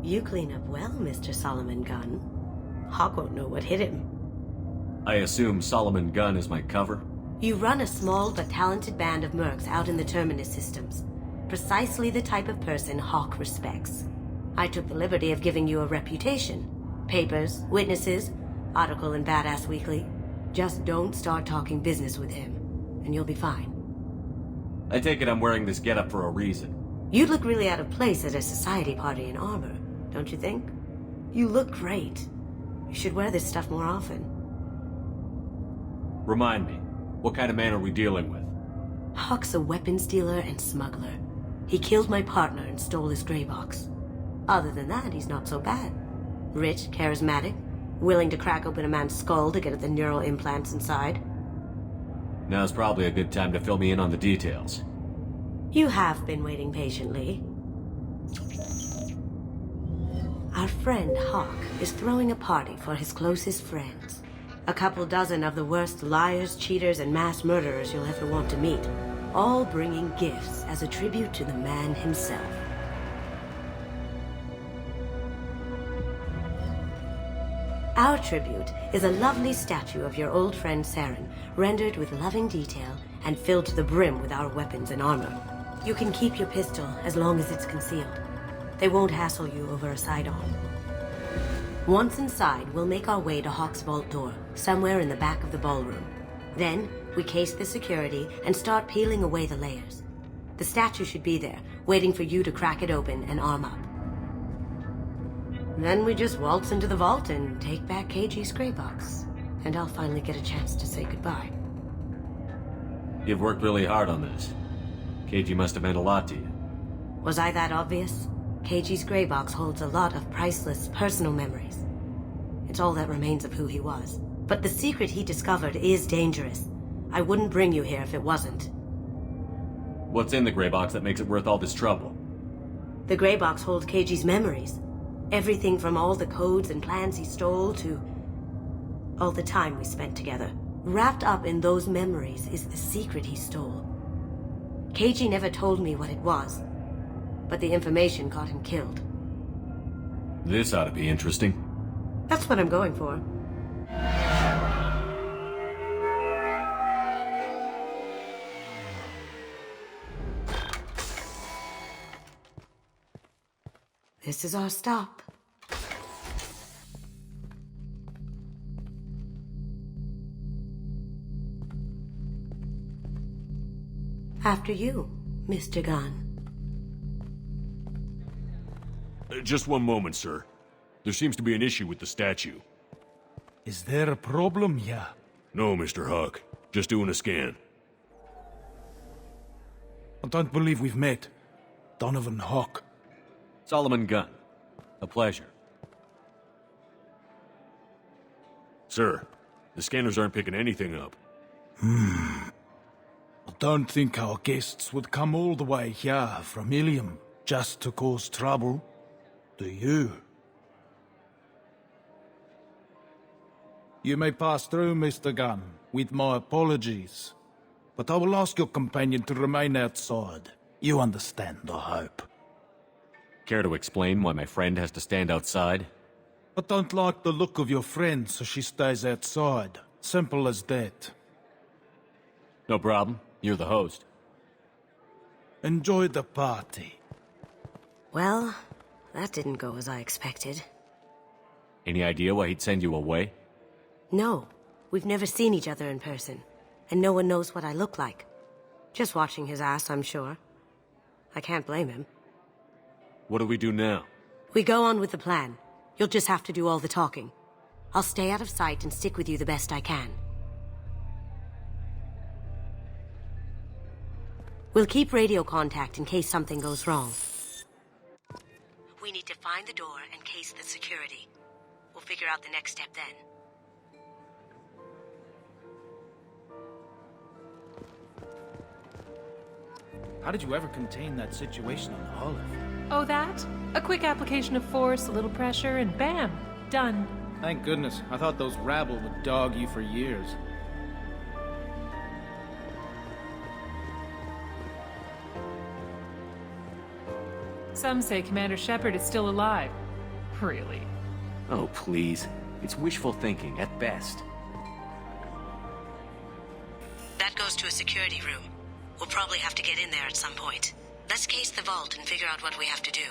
You clean up well, Mr. Solomon Gunn. Hawk won't know what hit him. I assume Solomon Gunn is my cover? You run a small but talented band of mercs out in the Terminus systems. Precisely the type of person Hawk respects. I took the liberty of giving you a reputation. Papers, witnesses, article in Badass Weekly. Just don't start talking business with him, and you'll be fine. I take it I'm wearing this getup for a reason. You'd look really out of place at a society party in armor, don't you think? You look great. You should wear this stuff more often. Remind me, what kind of man are we dealing with? Hawk's a weapons dealer and smuggler. He killed my partner and stole his gray box. Other than that, he's not so bad. Rich, charismatic, willing to crack open a man's skull to get at the neural implants inside. Now's probably a good time to fill me in on the details. You have been waiting patiently. Our friend Hawk is throwing a party for his closest friends. A couple dozen of the worst liars, cheaters, and mass murderers you'll ever want to meet. All bringing gifts as a tribute to the man himself. Our tribute is a lovely statue of your old friend Saren, rendered with loving detail and filled to the brim with our weapons and armor. You can keep your pistol as long as it's concealed. They won't hassle you over a sidearm. Once inside, we'll make our way to Hawk's vault door, somewhere in the back of the ballroom. Then, we case the security and start peeling away the layers. The statue should be there, waiting for you to crack it open and arm up. Then we just waltz into the vault and take back KG's gray box. And I'll finally get a chance to say goodbye. You've worked really hard on this. KG must have meant a lot to you. Was I that obvious? KG's gray box holds a lot of priceless personal memories. It's all that remains of who he was. But the secret he discovered is dangerous. I wouldn't bring you here if it wasn't. What's in the gray box that makes it worth all this trouble? The gray box holds KG's memories. Everything from all the codes and plans he stole to all the time we spent together. Wrapped up in those memories is the secret he stole. KG never told me what it was, but the information got him killed. This ought to be interesting. That's what I'm going for. This is our stop. After you, Mr. Gunn. Just one moment, sir. There seems to be an issue with the statue. Is there a problem here? No, Mr. Hawk. Just doing a scan. I don't believe we've met. Donovan Hawk. Solomon Gunn. A pleasure. Sir, the scanners aren't picking anything up. I don't think our guests would come all the way here from Ilium just to cause trouble. Do you? You may pass through, Mr. Gunn, with my apologies. But I will ask your companion to remain outside. You understand, I hope. Care to explain why my friend has to stand outside? I don't like the look of your friend, so she stays outside. Simple as that. No problem. You're the host. Enjoy the party. Well, that didn't go as I expected. Any idea why he'd send you away? No, we've never seen each other in person, and no one knows what I look like. Just watching his ass, I'm sure. I can't blame him. What do we do now? We go on with the plan. You'll just have to do all the talking. I'll stay out of sight and stick with you the best I can. We'll keep radio contact in case something goes wrong. We need to find the door and case the security. We'll figure out the next step then. How did you ever contain that situation on the Olive? Oh, that? A quick application of force, a little pressure, and bam! Done. Thank goodness. I thought those rabble would dog you for years. Some say Commander Shepard is still alive. Really? Oh, please. It's wishful thinking at best. That goes to a security room. We'll probably have to get in there at some point. Let's case the vault and figure out what we have to do.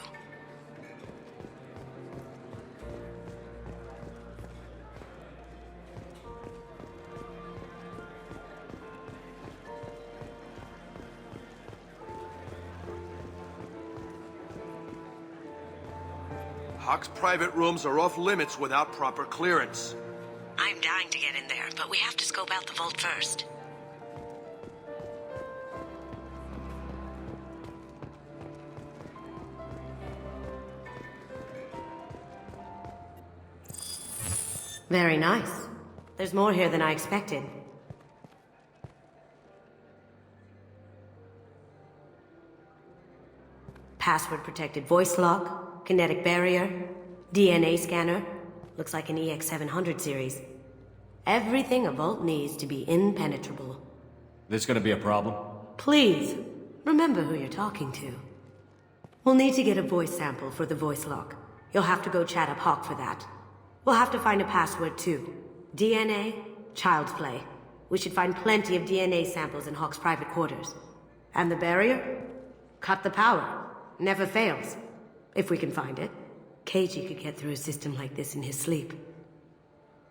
Hawk's private rooms are off limits without proper clearance. I'm dying to get in there, but we have to scope out the vault first. Very nice. There's more here than I expected. Password-protected voice lock, kinetic barrier, DNA scanner. Looks like an EX700 series. Everything a vault needs to be impenetrable. This gonna be a problem? Please, remember who you're talking to. We'll need to get a voice sample for the voice lock. You'll have to go chat up Hawk for that. We'll have to find a password too. DNA, child's play. We should find plenty of DNA samples in Hawk's private quarters. And the barrier? Cut the power. Never fails. If we can find it. KG could get through a system like this in his sleep.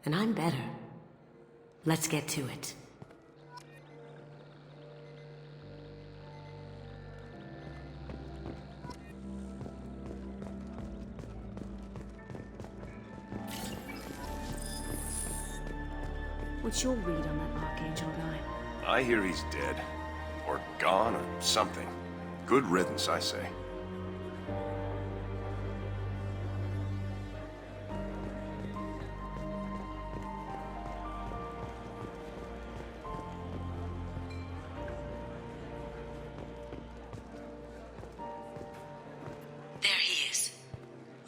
And I'm better. Let's get to it. What's your read on that Archangel guy? I hear he's dead. Or gone, or something. Good riddance, I say. There he is.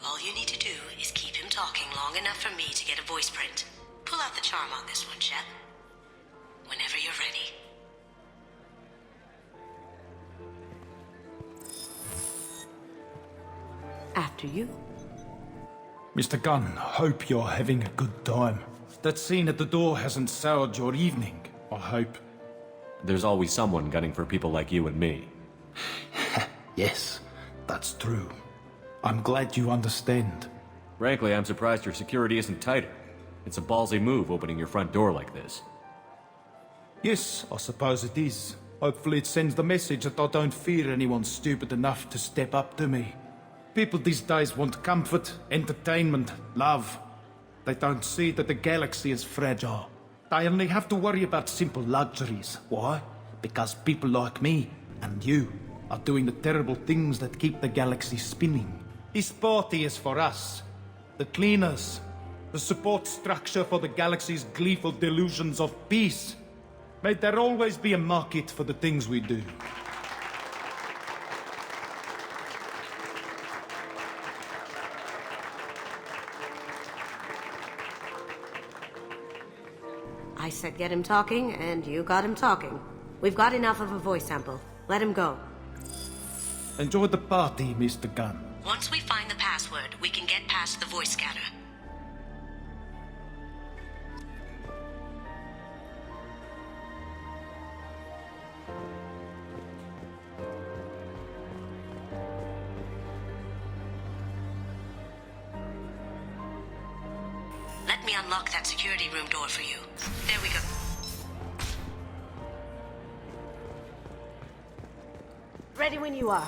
All you need to do is keep him talking long enough for me to get a voice print. Pull out the charm on this one, Shep. Whenever you're ready. After you. Mr. Gunn, hope you're having a good time. That scene at the door hasn't soured your evening, I hope. There's always someone gunning for people like you and me. Yes, that's true. I'm glad you understand. Frankly, I'm surprised your security isn't tighter. It's a ballsy move opening your front door like this. Yes, I suppose it is. Hopefully it sends the message that I don't fear anyone stupid enough to step up to me. People these days want comfort, entertainment, love. They don't see that the galaxy is fragile. They only have to worry about simple luxuries. Why? Because people like me and you are doing the terrible things that keep the galaxy spinning. This party is for us, the cleaners, the support structure for the galaxy's gleeful delusions of peace. May there always be a market for the things we do. I said get him talking, and you got him talking. We've got enough of a voice sample. Let him go. Enjoy the party, Mr. Gunn. Once we find the password, we can get past the voice scanner. Let me unlock that security room door for you. There we go. Ready when you are.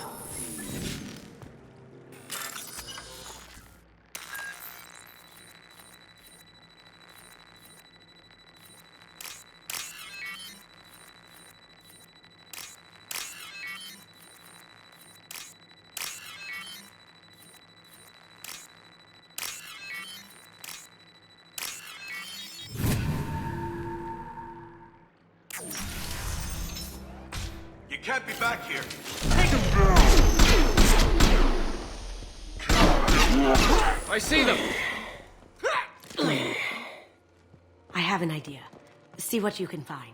You can't be back here. I see them! I have an idea. See what you can find.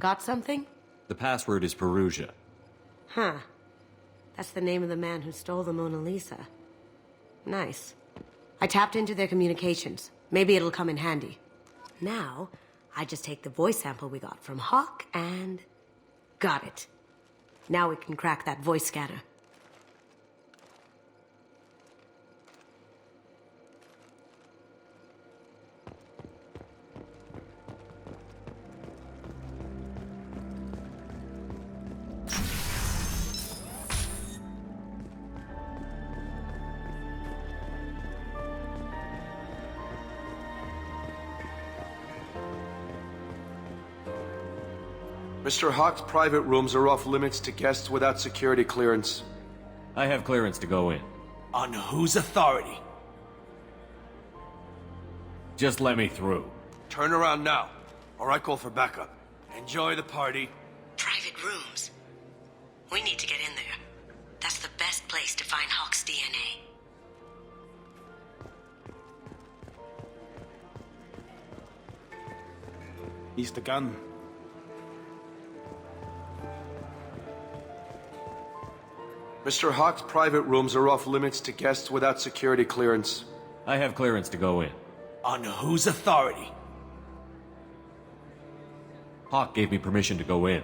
Got something? The password is Perugia. Huh. That's the name of the man who stole the Mona Lisa. Nice. I tapped into their communications. Maybe it'll come in handy. Now, I just take the voice sample we got from Hawk and... got it. Now we can crack that voice scanner. Mr. Hawk's private rooms are off limits to guests without security clearance. I have clearance to go in. On whose authority? Just let me through. Turn around now, or I call for backup. Enjoy the party. Private rooms. We need to get in there. That's the best place to find Hawk's DNA. He's the gun. Mr. Hawk's private rooms are off limits to guests without security clearance. I have clearance to go in. On whose authority? Hawk gave me permission to go in.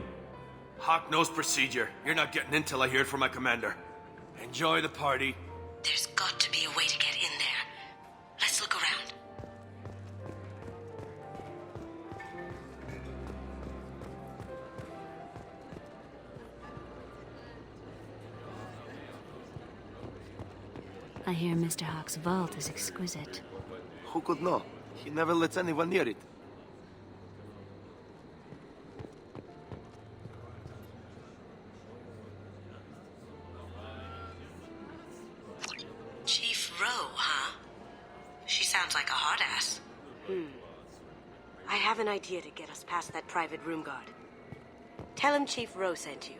Hawk knows procedure. You're not getting in till I hear it from my commander. Enjoy the party. There's got to be a way to get in there. Let's look around. I hear Mr. Hawk's vault is exquisite. Who could know? He never lets anyone near it. Chief Rowe, huh? She sounds like a hard ass. I have an idea to get us past that private room guard. Tell him Chief Rowe sent you.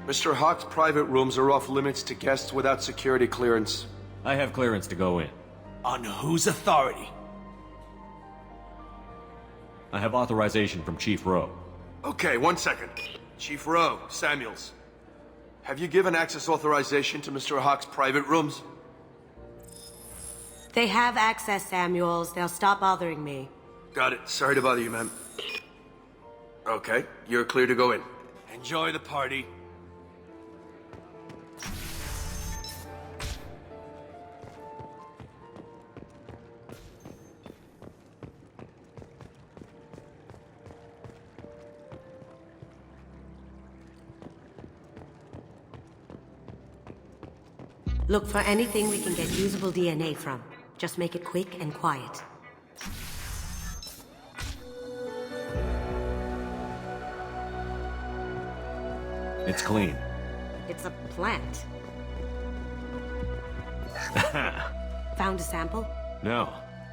Mr. Hawk's private rooms are off limits to guests without security clearance. I have clearance to go in. On whose authority? I have authorization from Chief Rowe. Okay, 1 second. Chief Rowe, Samuels. Have you given access authorization to Mr. Hawk's private rooms? They have access, Samuels. They'll stop bothering me. Got it. Sorry to bother you, ma'am. Okay, you're clear to go in. Enjoy the party. Look for anything we can get usable DNA from. Just make it quick and quiet. It's clean. It's a plant. Found a sample? No,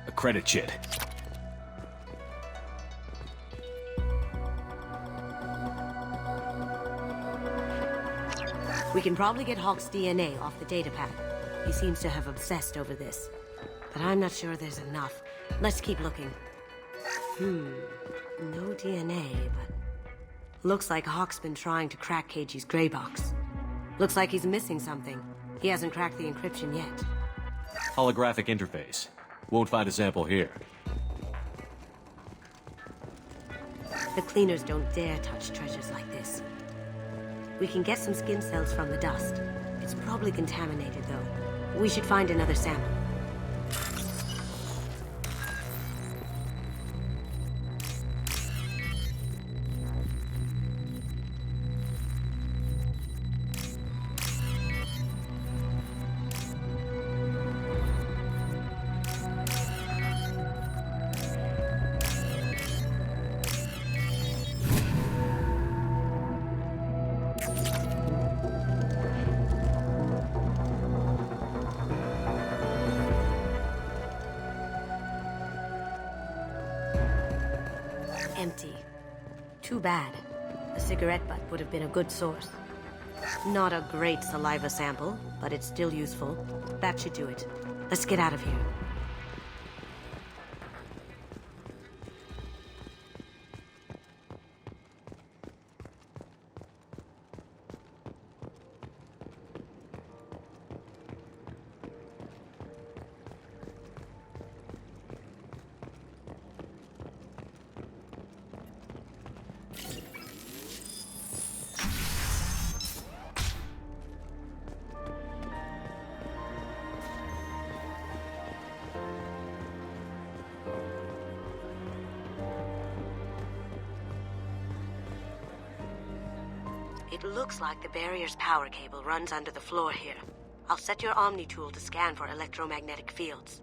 a credit chit. We can probably get Hawk's DNA off the datapad. He seems to have obsessed over this. But I'm not sure there's enough. Let's keep looking. No DNA, but... looks like Hawk's been trying to crack KG's gray box. Looks like he's missing something. He hasn't cracked the encryption yet. Holographic interface. Won't find a sample here. The cleaners don't dare touch treasures like this. We can get some skin cells from the dust. It's probably contaminated, though. We should find another sample. empty. Too bad. A cigarette butt would have been a good source. Not a great saliva sample, but it's still useful. That should do it. Let's get out of here. It looks like the barrier's power cable runs under the floor here. I'll set your Omni tool to scan for electromagnetic fields.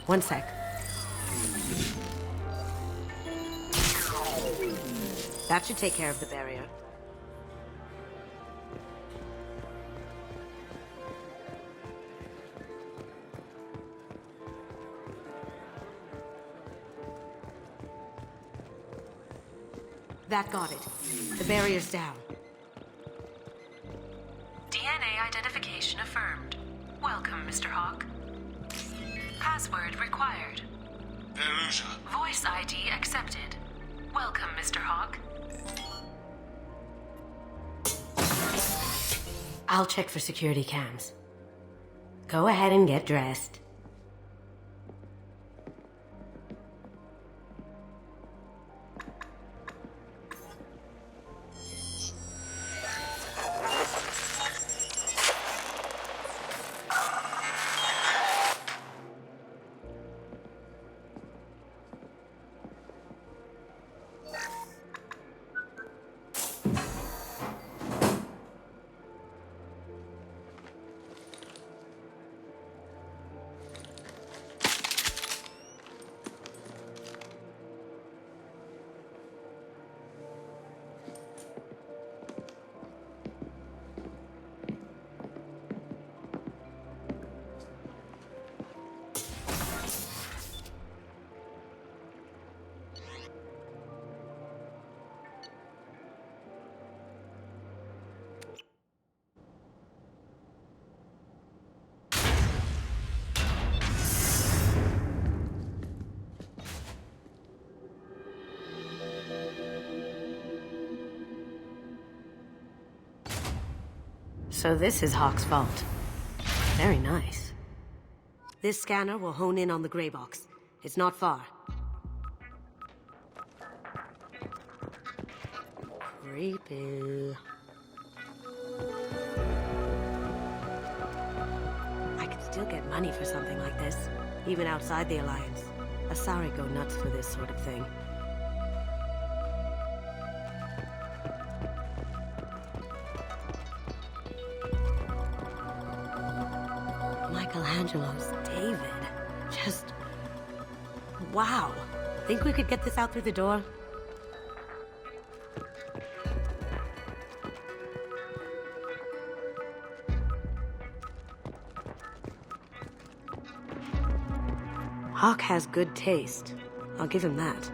One sec. That should take care of the barrier. That got it. The barrier's down. DNA identification affirmed. Welcome, Mr. Hawk. Password required. Perusa. Voice ID accepted. Welcome, Mr. Hawk. I'll check for security cams. Go ahead and get dressed. So this is Hawk's vault. Very nice. This scanner will hone in on the gray box. It's not far. Creepy. I could still get money for something like this, even outside the Alliance. Asari go nuts for this sort of thing. Michelangelo's David. Just... wow. Think we could get this out through the door? Hawk has good taste. I'll give him that.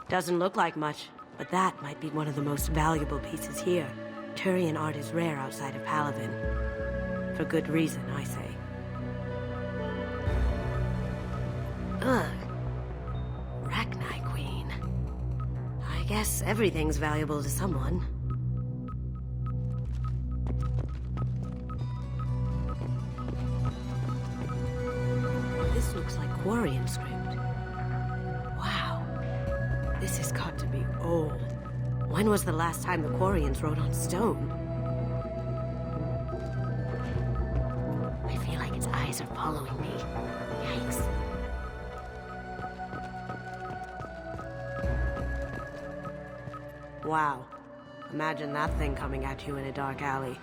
Doesn't look like much, but that might be one of the most valuable pieces here. Turian art is rare outside of Paladin. for good reason, I say. Ugh. Rachni Queen. I guess everything's valuable to someone. This looks like Quarian script. Wow. This has got to be old. When was the last time the Quarians wrote on stone? I feel like its eyes are following me. Yikes. Wow. Imagine that thing coming at you in a dark alley.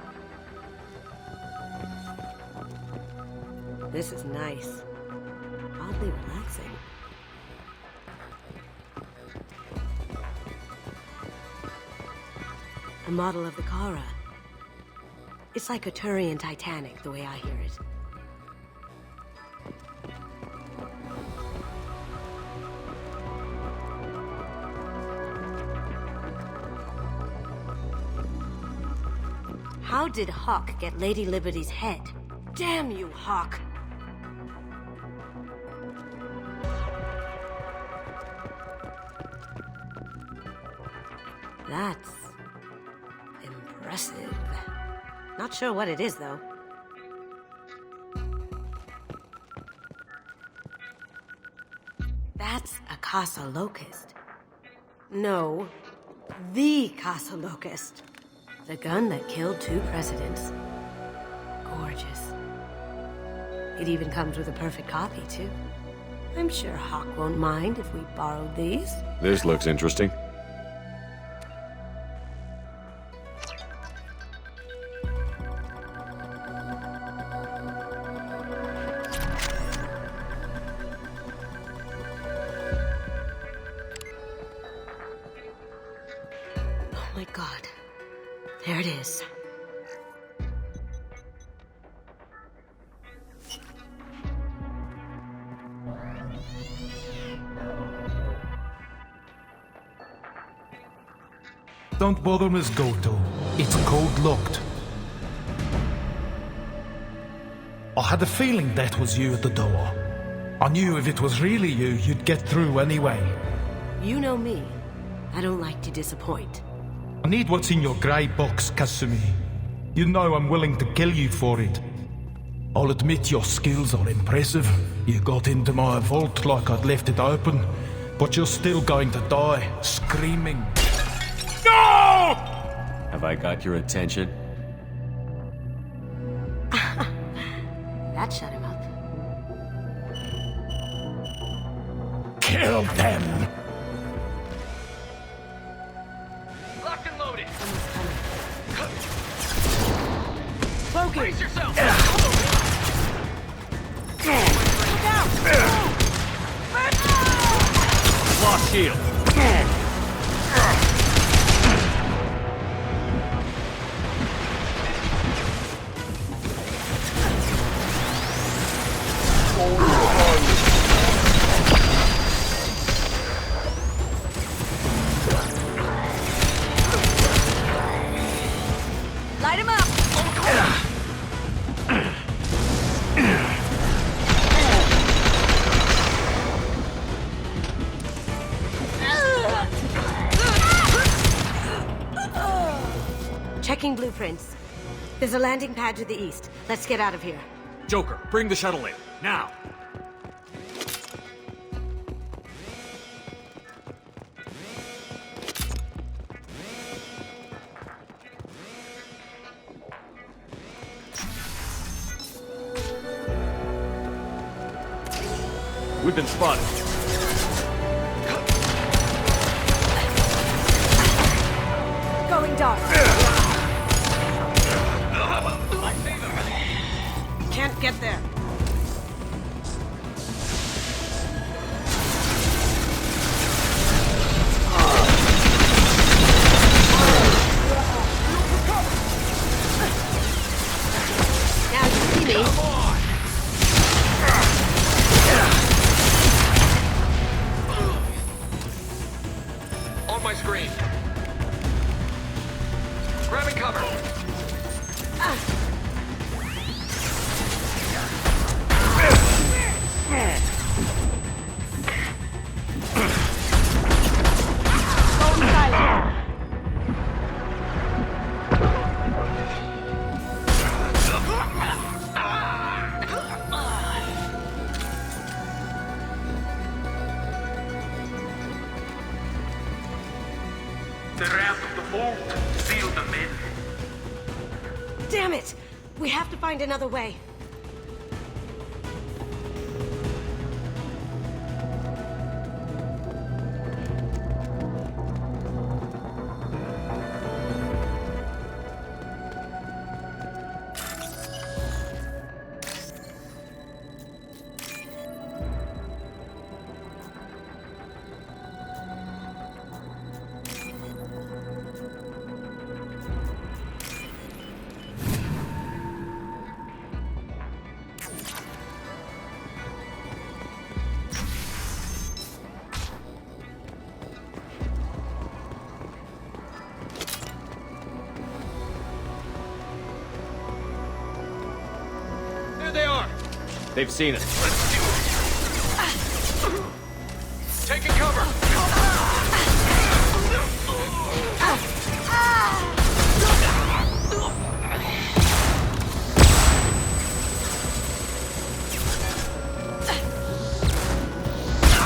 This is nice. Oddly relaxing. A model of the Kara. It's like a Turian Titanic, the way I hear it. How did Hawk get Lady Liberty's head? Damn you, Hawk! That's impressive. Not sure what it is, though. That's a Casa Locust. No, the Casa Locust. The gun that killed 2 presidents. Gorgeous. It even comes with a perfect copy, too. I'm sure Hawk won't mind if we borrowed these. This looks interesting. Oh my god. There it is. Don't bother, Miss Goto. It's code locked. I had a feeling that was you at the door. I knew if it was really you, you'd get through anyway. You know me. I don't like to disappoint. I need what's in your grey box, Kasumi. You know I'm willing to kill you for it. I'll admit your skills are impressive. You got into my vault like I'd left it open, but you're still going to die, screaming. No! Have I got your attention? That shut him up. Kill them! Locked and loaded. Focus! Brace yourself. Look out! Lost shield. Light him up! Checking blueprints. There's a landing pad to the east. Let's get out of here. Joker, bring the shuttle in. Now! We've been spotted. Going dark. Can't get there. Now you see me. On my screen. Grabbing cover. They're out of the vault. Seal them in. Damn it! We have to find another way. There they are! They've seen us. Let's do it! Taking cover!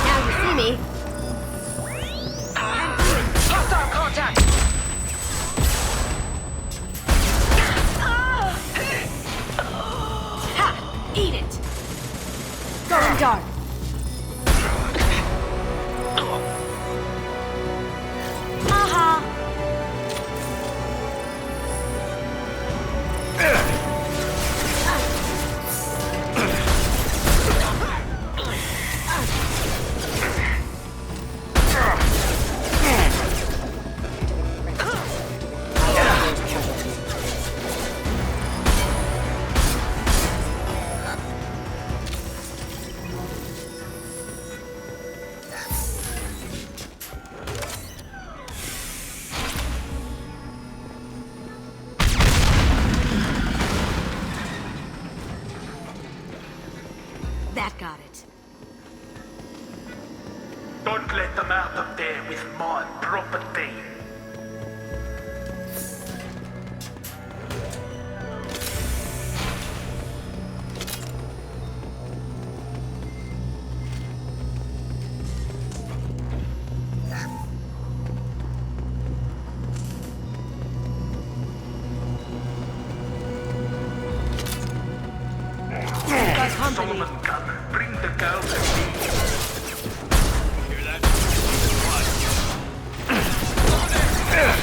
Now you see me. Hostile contact! Ha! Eat it! Going dark. Haha! That got it. Don't let them out of there with my property. Got company. Solomon gun, bring the girl to me. Hear that? Over there!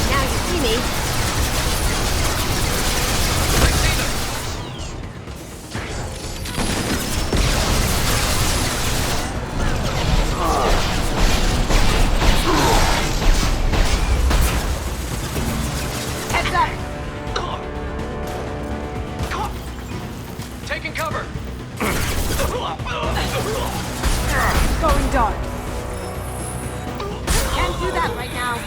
Now you see me. I see them! Heads up! Taking cover! Going dark. Can't do that right now.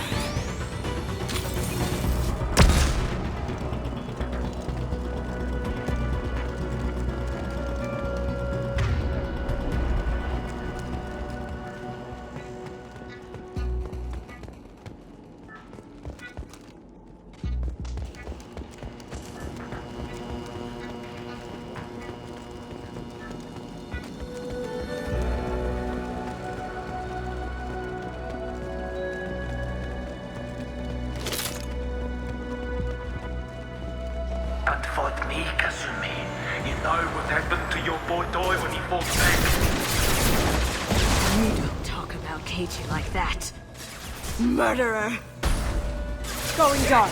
But fight me, Kasumi. You know what happened to your boy Toy when he fought back. You don't talk about Keiji like that. Murderer! Going dark.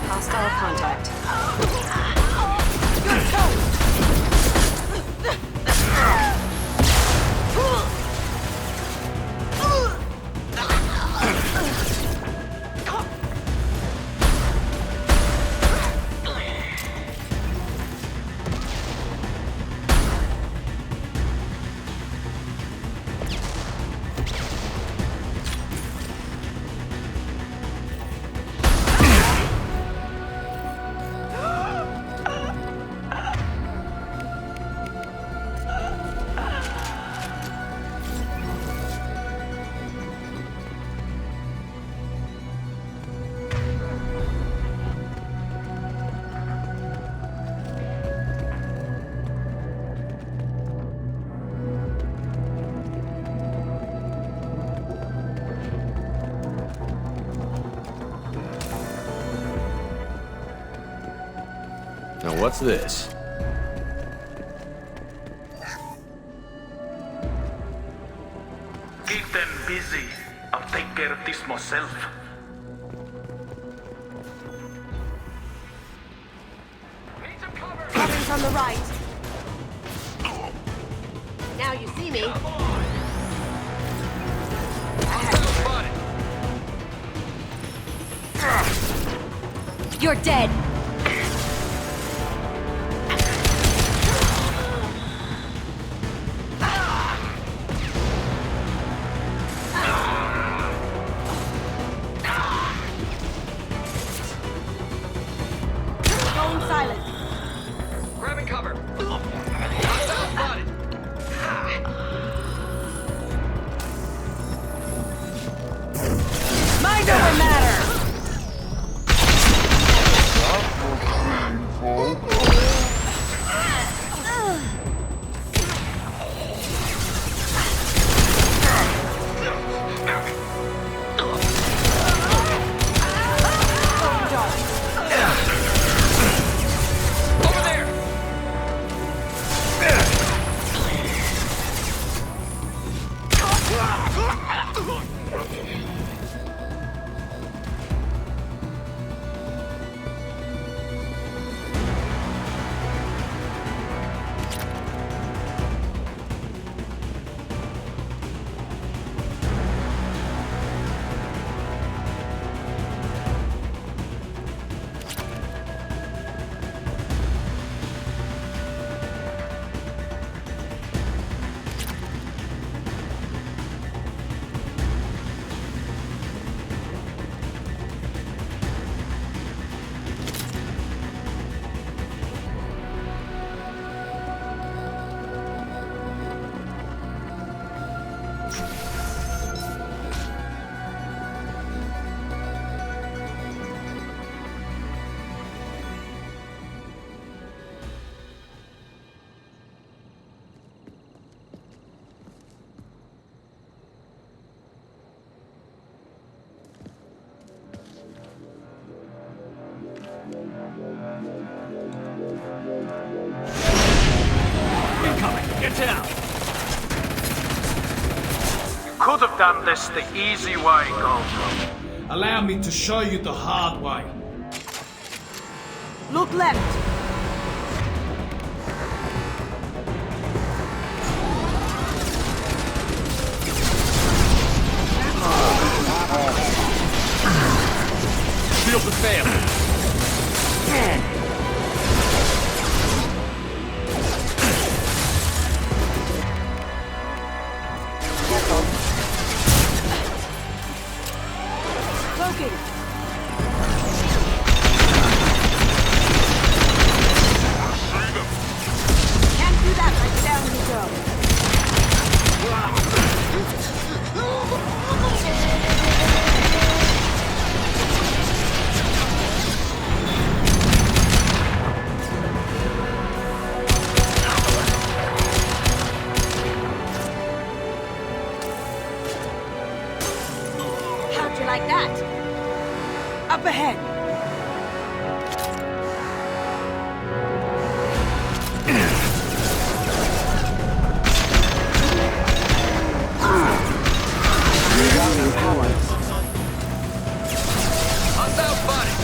Hostile contact. Good toe! what's this? Keep them busy. I'll take care of this myself. Coming from the right. Now you see me. You're dead. Going silent. Grabbing cover. Hostile spotted. Mind over matter. Over there. Get down! Could have done this the easy way, Goldblum. Allow me to show you the hard way. Look left. Shield the fail! Cloaking. Can't do that right down you go. How'd you like that? Up ahead. Hostile spotted.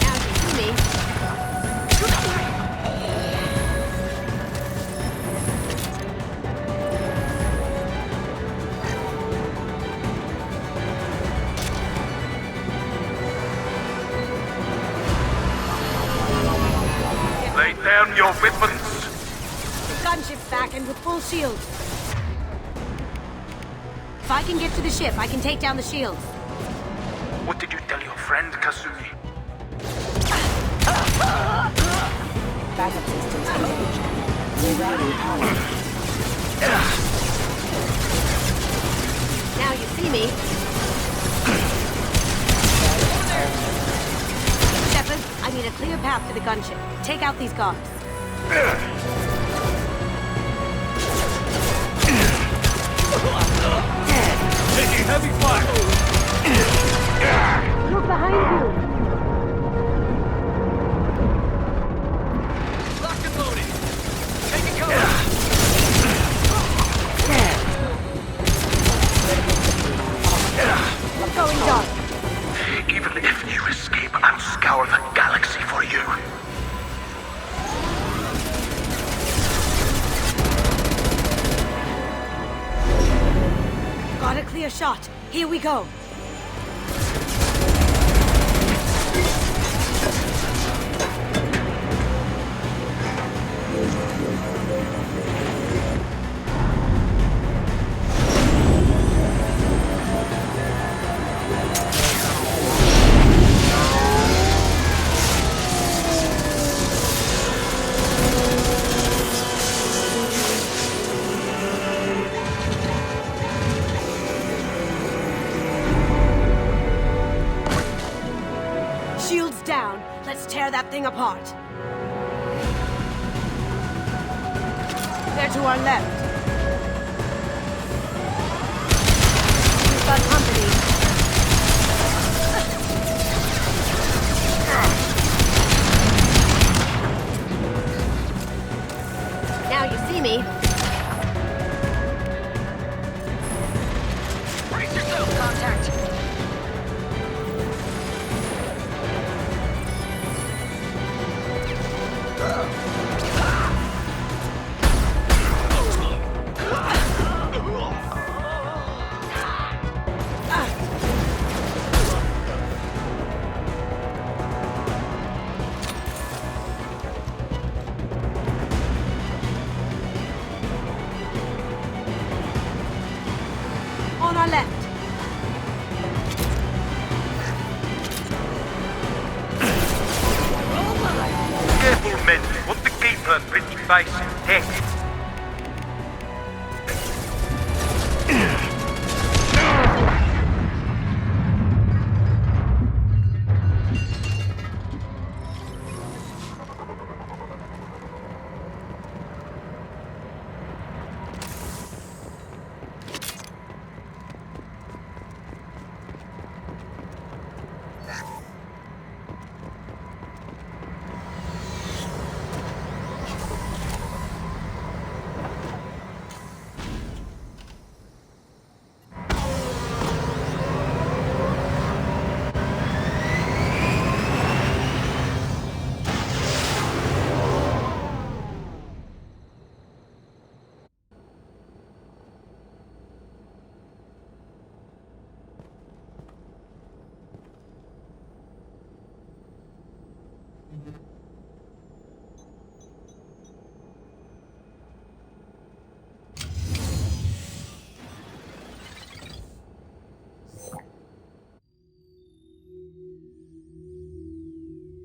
Now you see me. Lay down your weapons. The gunship's back and with full shields. If I can get to the ship, I can take down the shields. What did you tell your friend, Kasumi? Backup systems engaged. Rerouting power. Now you see me. Shepard, I need a clear path to the gunship. Take out these guards. Taking heavy fire! Look behind. Behind you! Locked and loaded. Taking cover. What's going dark? Even if you escape, I'll scour the galaxy for you. Got a clear shot. Here we go. Shields down. Let's tear that thing apart. They're to our left. We've got company. Now you see me. Brace yourself, contact. On our left. Careful, men. Want the keeper pretty face heck.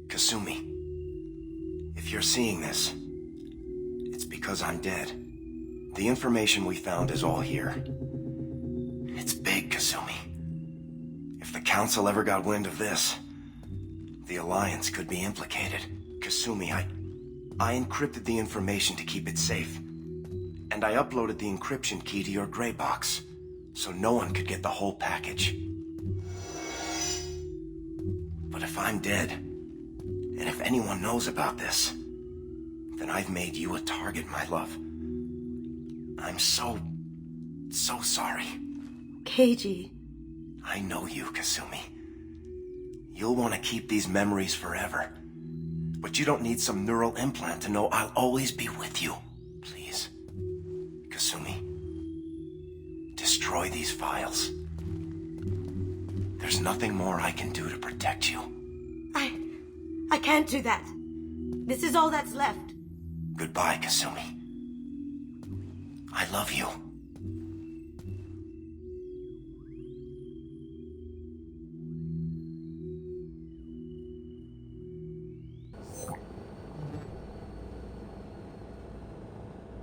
Kasumi, if you're seeing this, it's because I'm dead. The information we found is all here. It's big, Kasumi. If the Council ever got wind of this, the Alliance could be implicated. Kasumi, I encrypted the information to keep it safe. And I uploaded the encryption key to your gray box, so no one could get the whole package. But if I'm dead, and if anyone knows about this, then I've made you a target, my love. I'm so sorry. Keiji. I know you, Kasumi. You'll want to keep these memories forever. But you don't need some neural implant to know I'll always be with you. Please. Kasumi. Destroy these files. There's nothing more I can do to protect you. I can't do that. This is all that's left. Goodbye, Kasumi. I love you.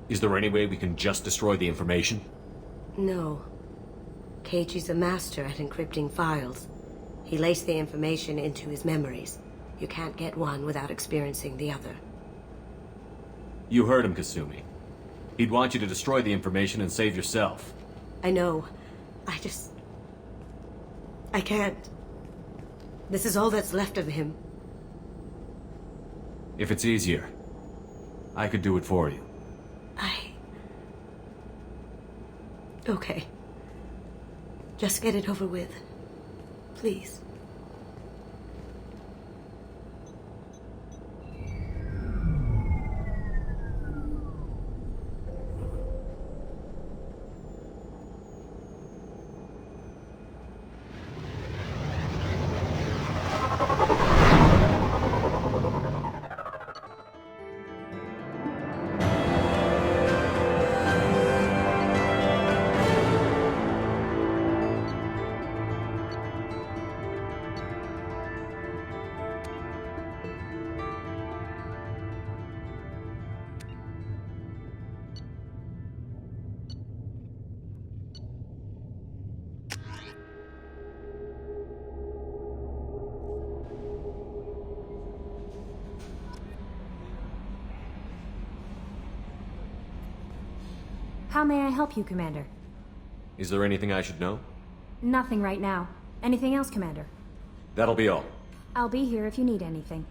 Is there any way we can just destroy the information? No. Keiichi's a master at encrypting files. He laced the information into his memories. You can't get one without experiencing the other. You heard him, Kasumi. He'd want you to destroy the information and save yourself. I know. I can't. This is all that's left of him. If it's easier, I could do it for you. Okay. Just get it over with. Please. How may I help you, Commander? Is there anything I should know? Nothing right now. Anything else, Commander? That'll be all. I'll be here if you need anything.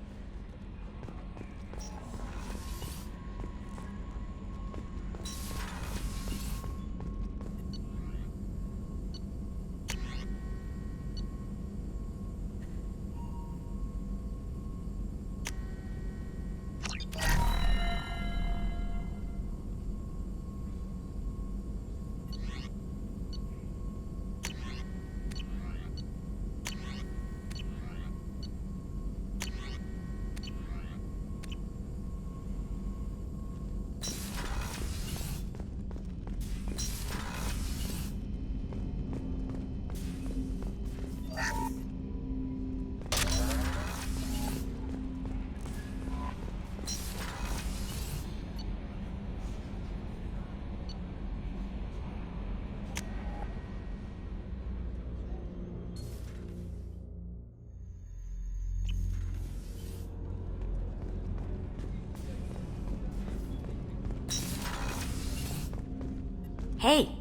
Hey,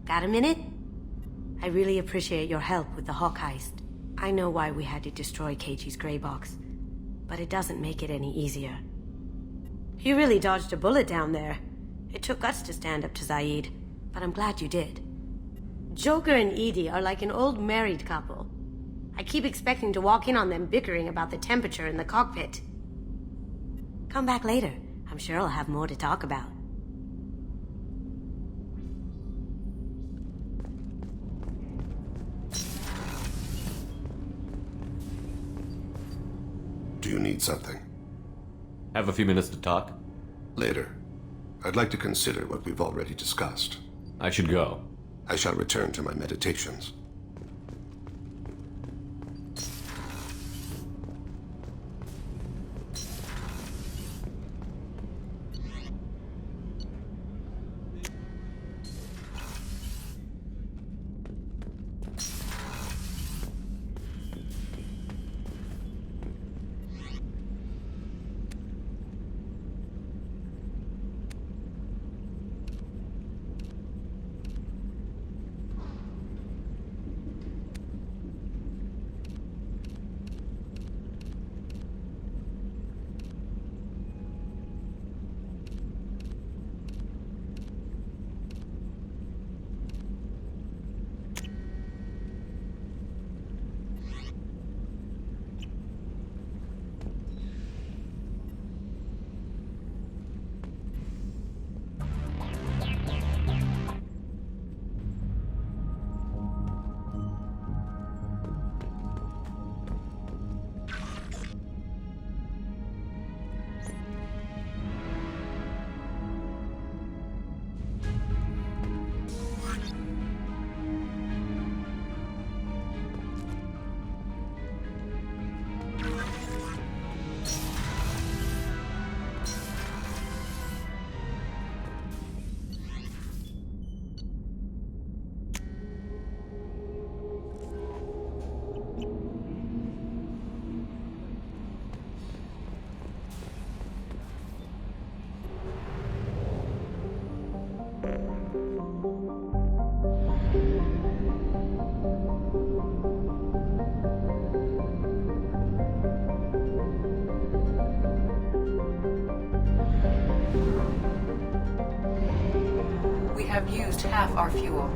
got a minute? I really appreciate your help with the Hawk heist. I know why we had to destroy Keiji's gray box, but it doesn't make it any easier. You really dodged a bullet down there. It took guts to stand up to Zaid, but I'm glad you did. Joker and Edie are like an old married couple. I keep expecting to walk in on them bickering about the temperature in the cockpit. Come back later. I'm sure I'll have more to talk about. Do you need something? Have a few minutes to talk? Later. I'd like to consider what we've already discussed. I should go. I shall return to my meditations. We have used half our fuel.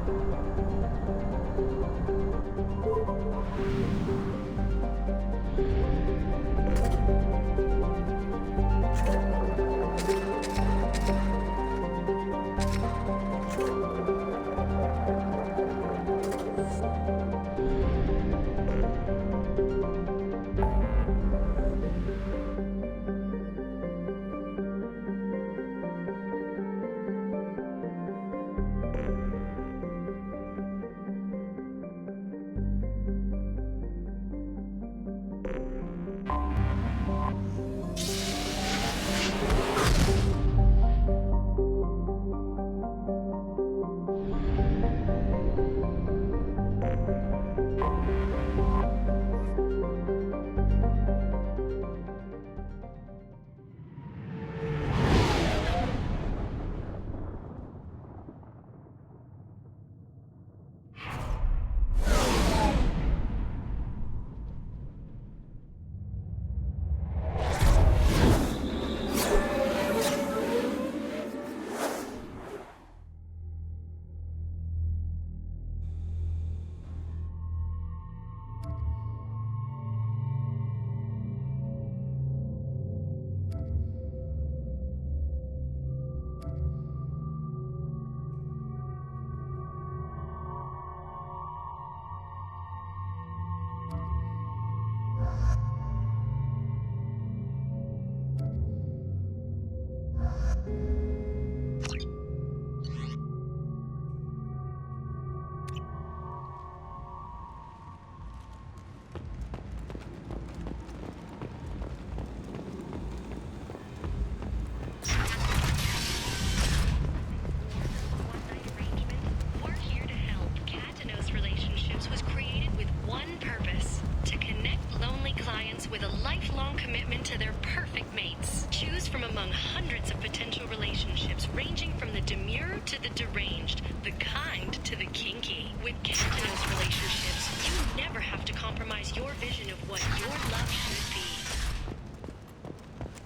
With a lifelong commitment to their perfect mates. Choose from among hundreds of potential relationships ranging from the demure to the deranged, the kind to the kinky. With Catanos relationships, you never have to compromise your vision of what your love should be.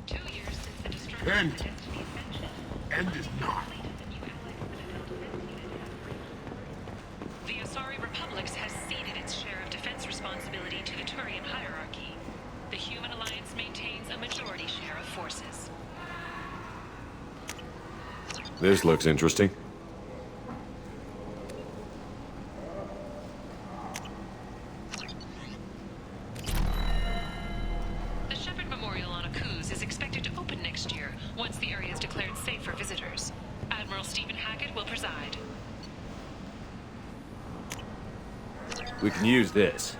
2 years since the destruction End. of the Destiny Ascension. End is not. The Asari Republics has ceded its share of defense responsibility to the Turian hierarchy. The Human Alliance maintains a majority share of forces. This looks interesting. The Shepherd Memorial on Akuz is expected to open next year, once the area is declared safe for visitors. Admiral Stephen Hackett will preside. We can use this.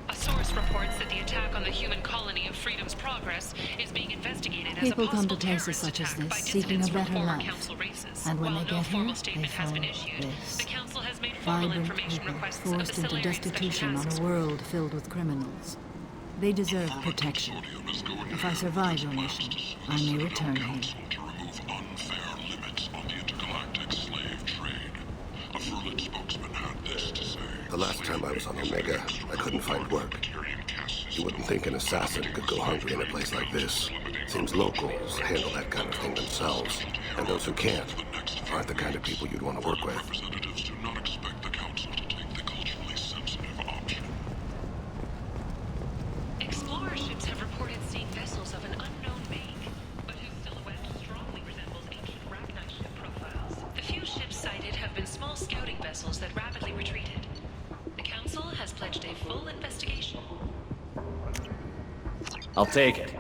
A source reports that the attack on the human colony of Freedom's Progress is being investigated as a People come possible to places terrorist such as attack by this, seeking a dissidents from better former life. council races. And when While they no get formal here, statement they has been find issued, this. the council has made formal Vibrant information people requests of the forced into Solarian Special destitution on Task a world filled with criminals. They deserve protection. If I survive your mission, I may return here. To remove unfair limits on the intergalactic slave trade. A Furlit spokesman had this to say. The last time I was on Omega, I couldn't find work. You wouldn't think an assassin could go hungry in a place like this. Seems locals handle that kind of thing themselves. And those who can't aren't the kind of people you'd want to work with. Representatives do not expect the council to take the culturally sensitive option. Explorer ships have reported seeing vessels of an unknown make, but whose silhouette strongly resembles ancient Ragnar ship profiles. The few ships sighted have been small scouting vessels that rapidly retreated. The council has pledged a full investigation. I'll take it.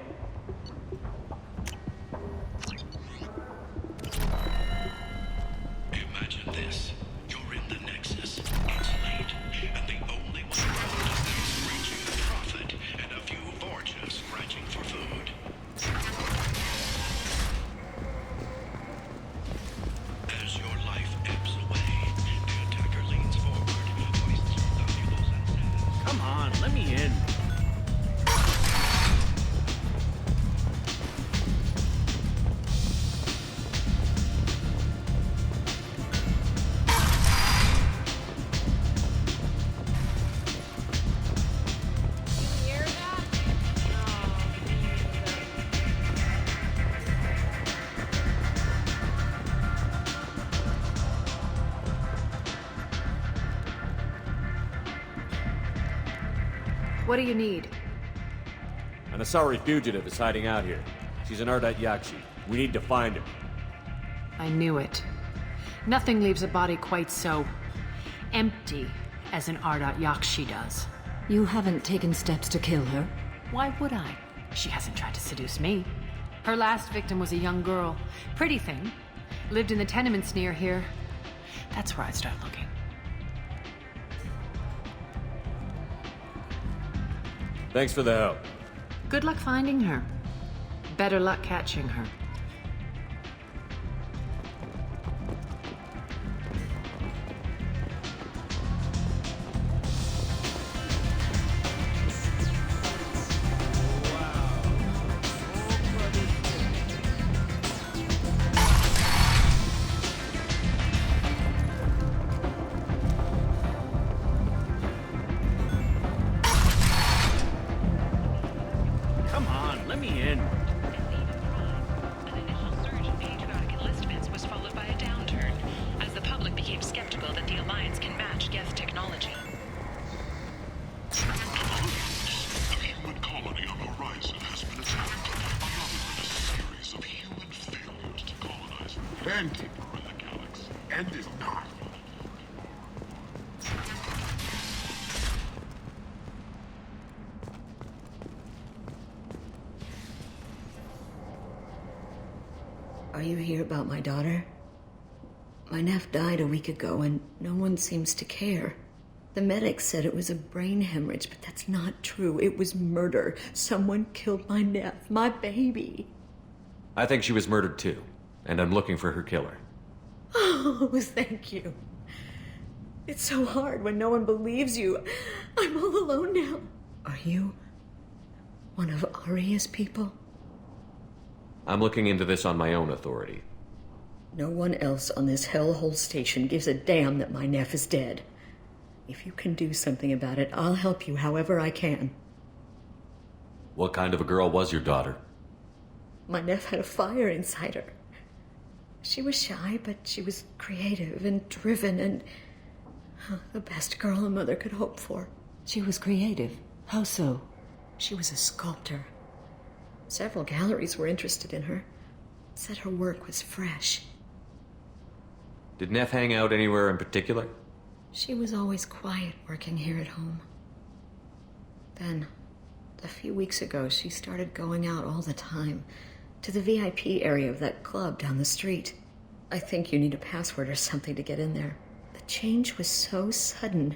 Imagine this. You're in the Nexus. It's late. And the only one around is that screeching prophet and a few Vorjas scratching for food. As your life ebbs away, the attacker leans forward, hoists your valuables and says, Come on, let me in. What do you need? An Asari fugitive is hiding out here. She's an Ardat Yakshi. We need to find her. I knew it. Nothing leaves a body quite so empty as an Ardat Yakshi does. You haven't taken steps to kill her? Why would I? She hasn't tried to seduce me. Her last victim was a young girl. Pretty thing. Lived in the tenements near here. That's where I'd start looking. Thanks for the help. Good luck finding her. Better luck catching her. Come on, let me in. An initial surge in patriotic enlistments was followed by a downturn, as the public became skeptical that the Alliance can match Geth technology. A human colony on the horizon has been attacked. Another in a series of human failures to colonize and deeper in the galaxy. End is not. Are you here about my daughter? My nephew died a week ago and no one seems to care. The medics said it was a brain hemorrhage, but that's not true. It was murder. Someone killed my nephew, my baby. I think she was murdered too, and I'm looking for her killer. Oh, thank you. It's so hard when no one believes you. I'm all alone now. Are you one of Aria's people? I'm looking into this on my own authority. No one else on this hellhole station gives a damn that my nephew is dead. If you can do something about it, I'll help you however I can. What kind of a girl was your daughter? My nephew had a fire inside her. She was shy, but she was creative and driven and the best girl a mother could hope for. She was creative. How so? She was a sculptor. Several galleries were interested in her. Said her work was fresh. Did Neff hang out anywhere in particular? She was always quiet working here at home. Then, a few weeks ago, she started going out all the time to the VIP area of that club down the street. I think you need a password or something to get in there. The change was so sudden.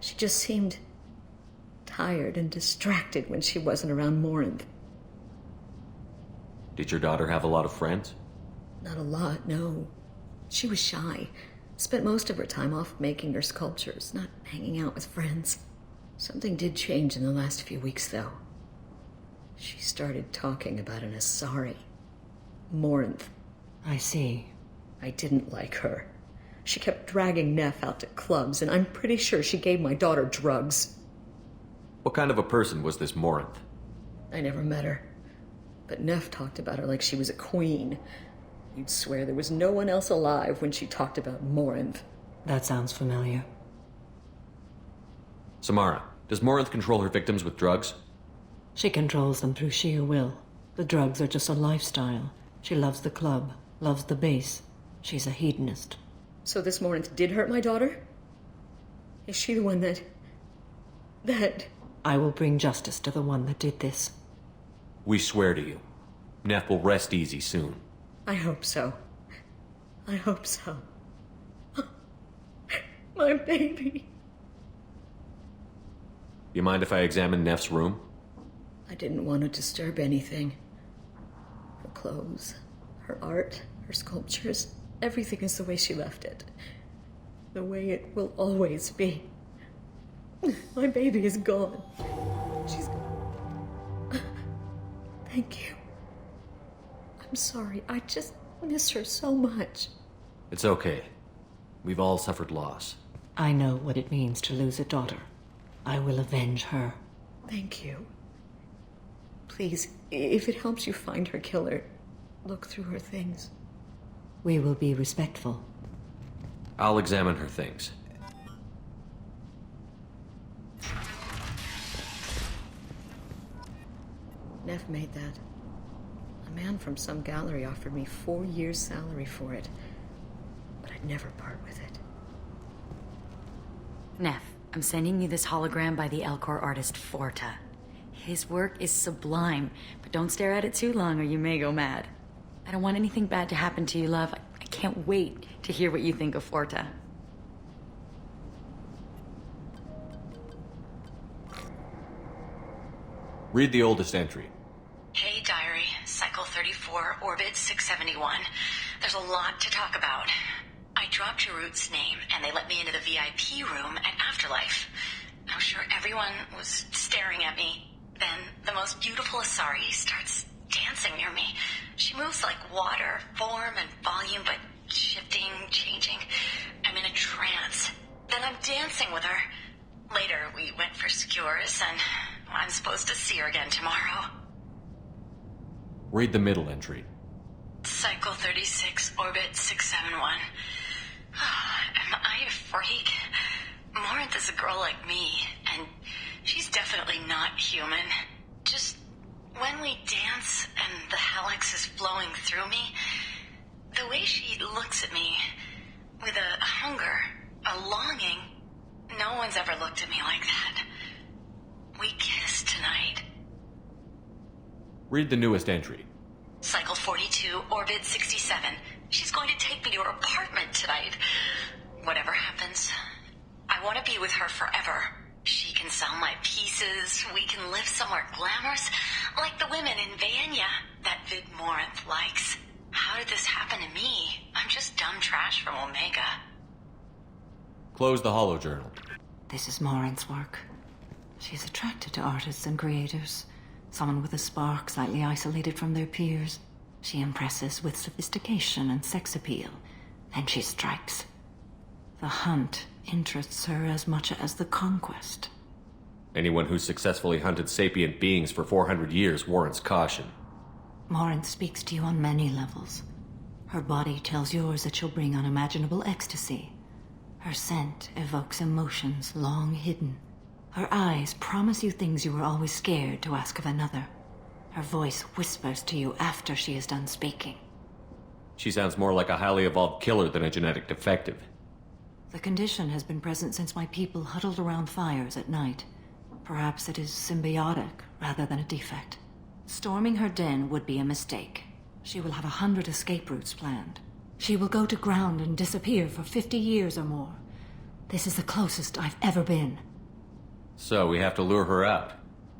She just seemed tired and distracted when she wasn't around Morinth. Did your daughter have a lot of friends? Not a lot, no. She was shy. Spent most of her time off making her sculptures, not hanging out with friends. Something did change in the last few weeks, though. She started talking about an Asari. Morinth. I see. I didn't like her. She kept dragging Neff out to clubs, and I'm pretty sure she gave my daughter drugs. What kind of a person was this Morinth? I never met her. But Neff talked about her like she was a queen. You'd swear there was no one else alive when she talked about Morinth. That sounds familiar. Samara, does Morinth control her victims with drugs? She controls them through sheer will. The drugs are just a lifestyle. She loves the club, loves the base. She's a hedonist. So this Morinth did hurt my daughter? Is she the one that... I will bring justice to the one that did this. We swear to you. Neff will rest easy soon. I hope so. I hope so. My baby. You mind if I examine Neff's room? I didn't want to disturb anything. Her clothes, her art, her sculptures, everything is the way she left it. The way it will always be. My baby is gone. She's gone. Thank you. I'm sorry. I just miss her so much. It's okay. We've all suffered loss. I know what it means to lose a daughter. I will avenge her. Thank you. Please, if it helps you find her killer, look through her things. We will be respectful. I'll examine her things. Neff made that. A man from some gallery offered me 4 years' salary for it. But I'd never part with it. Neff, I'm sending you this hologram by the Elcor artist Forta. His work is sublime, but don't stare at it too long or you may go mad. I don't want anything bad to happen to you, love. I can't wait to hear what you think of Forta. Read the oldest entry. Hey, Diary. Cycle 34, Orbit 671. There's a lot to talk about. I dropped Jarut's name, and they let me into the VIP room at Afterlife. I'm sure everyone was staring at me. Then the most beautiful Asari starts dancing near me. She moves like water, form and volume, but shifting, changing. I'm in a trance. Then I'm dancing with her. Later, we went for skewers, and I'm supposed to see her again tomorrow. Read the middle entry. Cycle 36, Orbit 671. Am I a freak? Morinth is a girl like me, and she's definitely not human. Just when we dance and the helix is flowing through me, the way she looks at me with a hunger, a longing, no one's ever looked at me like that. We kissed tonight. Read the newest entry. Cycle 42, Orbit 67. She's going to take me to her apartment tonight. Whatever happens, I want to be with her forever. She can sell my pieces. We can live somewhere glamorous, like the women in Vanya that Vid Morinth likes. How did this happen to me? I'm just dumb trash from Omega. Close the holojournal. This is Morinth's work. She's attracted to artists and creators. Someone with a spark, slightly isolated from their peers. She impresses with sophistication and sex appeal. Then she strikes. The hunt interests her as much as the conquest. Anyone who's successfully hunted sapient beings for 400 years warrants caution. Morinth speaks to you on many levels. Her body tells yours that she'll bring unimaginable ecstasy. Her scent evokes emotions long hidden. Her eyes promise you things you were always scared to ask of another. Her voice whispers to you after she is done speaking. She sounds more like a highly evolved killer than a genetic defective. The condition has been present since my people huddled around fires at night. Perhaps it is symbiotic rather than a defect. Storming her den would be a mistake. She will have 100 escape routes planned. She will go to ground and disappear for 50 years or more. This is the closest I've ever been. So we have to lure her out.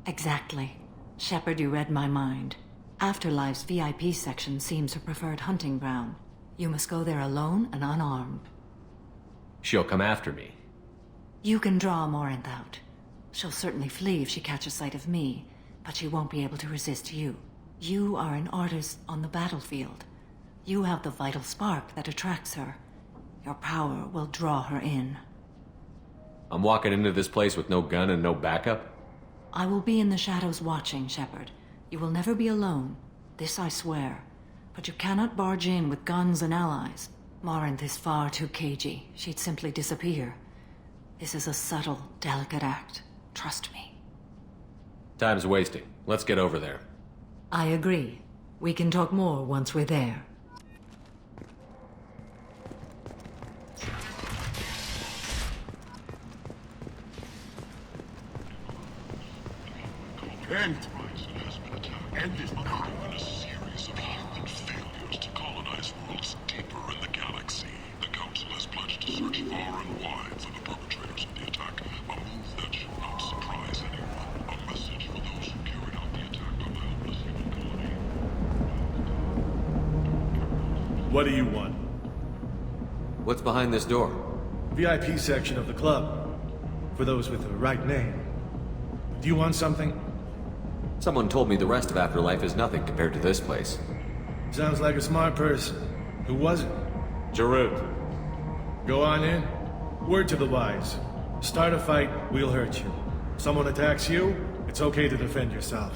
Exactly. Shepard, you read my mind. Afterlife's VIP section seems her preferred hunting ground. You must go there alone and unarmed. She'll come after me. You can draw Morinth out. She'll certainly flee if she catches sight of me, but she won't be able to resist you. You are an artist on the battlefield. You have the vital spark that attracts her. Your power will draw her in. I'm walking into this place with no gun and no backup? I will be in the shadows watching, Shepard. You will never be alone. This I swear. But you cannot barge in with guns and allies. Morinth is far too cagey. She'd simply disappear. This is a subtle, delicate act. Trust me. Time's wasting. Let's get over there. I agree. We can talk more once we're there. End is now in a series of human failures to colonize worlds deeper in the galaxy. The Council has pledged to search far and wide for the perpetrators of the attack, a move that should not surprise anyone. A message for those who carried out the attack on the helpless human colony. What do you want? What's behind this door? VIP section of the club. For those with the right name. Do you want something? Someone told me the rest of Afterlife is nothing compared to this place. Sounds like a smart person. Who was it? Jarut. Go on in. Word to the wise. Start a fight, we'll hurt you. Someone attacks you, it's okay to defend yourself.